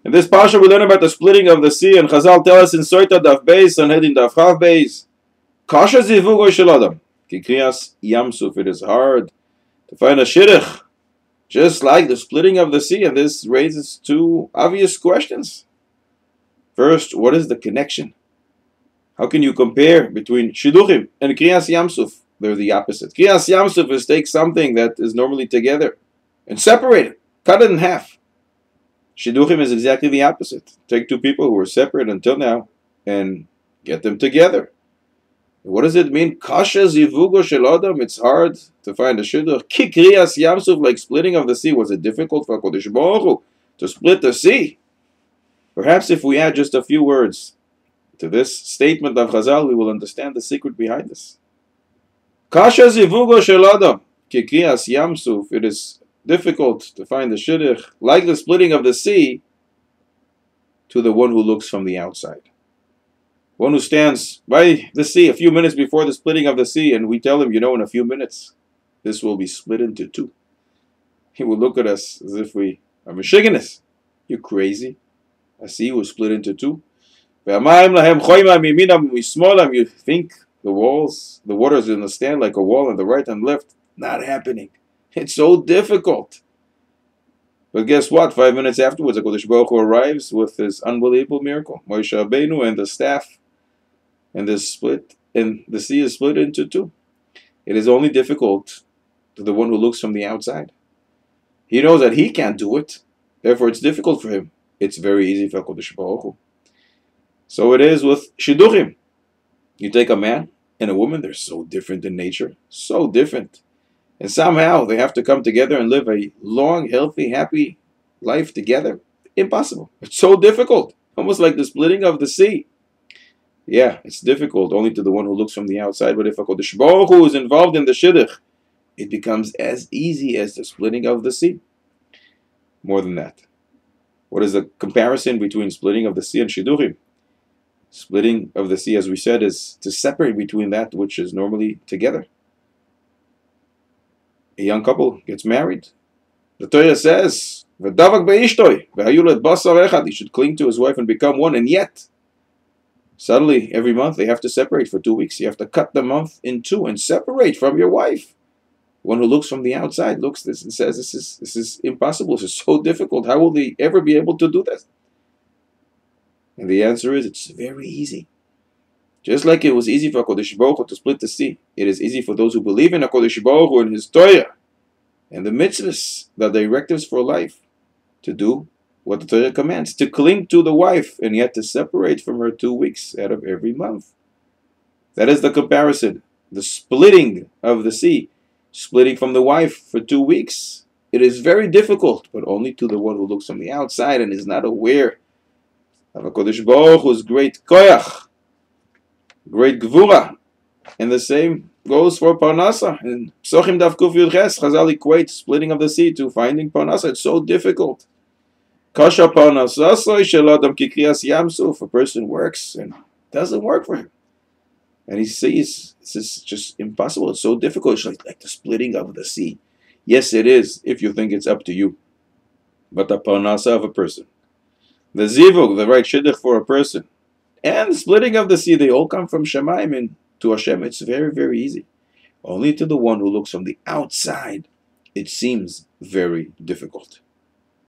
In this parsha, we learn about the splitting of the sea, and Chazal tell us in Soita Daf Beis and heading Daf Chav Beis, Kasha zivugo shel adam, ki kriyas yamsuf. It is hard to find a shidduch, just like the splitting of the sea, and this raises two obvious questions. First, what is the connection? How can you compare between Shidduchim and Kriyas Yamsuf? They're the opposite. Kriyas Yamsuf is take something that is normally together and separate it, cut it in half. Shidduchim is exactly the opposite. Take two people who were separate until now and get them together. What does it mean? Kasha zivugo shel adam. It's hard to find a shidduch. Ki kriyas yamsuf, like splitting of the sea. Was it difficult for HaKadosh Baruch Hu to split the sea? Perhaps if we add just a few words to this statement of Chazal, we will understand the secret behind this. Kasha zivugo shel adam, ki kriyas yamsuf. It is difficult to find the shidduch, like the splitting of the sea, to the one who looks from the outside. One who stands by the sea a few minutes before the splitting of the sea, and we tell him, you know, in a few minutes, this will be split into two. He will look at us as if we are Michiganist. You crazy? A sea was split into two. You think the water is going to stand like a wall on the right and left? Not happening. It's so difficult. But guess what? 5 minutes afterwards, HaKadosh Baruch Hu arrives with this unbelievable miracle. Moshe Rabbeinu and the staff, and this split, and the sea is split into two. It is only difficult to the one who looks from the outside. He knows that he can't do it. Therefore, it's difficult for him. It's very easy for HaKadosh Baruch Hu. So it is with Shidduchim. You take a man and a woman, they're so different in nature. So different. And somehow they have to come together and live a long, healthy, happy life together. Impossible. It's so difficult. Almost like the splitting of the sea. Yeah, it's difficult only to the one who looks from the outside. But if HaKadosh Baruch Hu is involved in the shidduch, it becomes as easy as the splitting of the sea. More than that. What is the comparison between splitting of the sea and shidduchim? Splitting of the sea, as we said, is to separate between that which is normally together. A young couple gets married. The Torah says, he should cling to his wife and become one, and yet, suddenly, every month they have to separate for 2 weeks. You have to cut the month in two and separate from your wife. One who looks from the outside looks this and says, this is impossible, this is so difficult. How will they ever be able to do this? And the answer is, it's very easy. Just like it was easy for HaKadosh Baruch Hu to split the sea, it is easy for those who believe in HaKadosh Baruch Hu and His Torah and the mitzvahs, the directives for life, to do what the Torah commands, to cling to the wife and yet to separate from her 2 weeks out of every month. That is the comparison. The splitting of the sea, splitting from the wife for 2 weeks. It is very difficult, but only to the one who looks from the outside and is not aware of HaKadosh Baruch Hu's great koyach, great gvura. And the same goes for parnasah. In Psochim Daf Kuf Yud Ches, Chazal equates splitting of the sea to finding parnasah. It's so difficult. Kasha parnasah shel adam ki kriyas yamsuf. A person works and it doesn't work for him. And he sees this is just impossible. It's so difficult. It's like the splitting of the sea. Yes, it is, if you think it's up to you. But the parnasah of a person, the zivug, the right shidduch for a person, and the splitting of the sea, they all come from Shemaim, and to Hashem it's very, very easy. Only to the one who looks from the outside, it seems very difficult.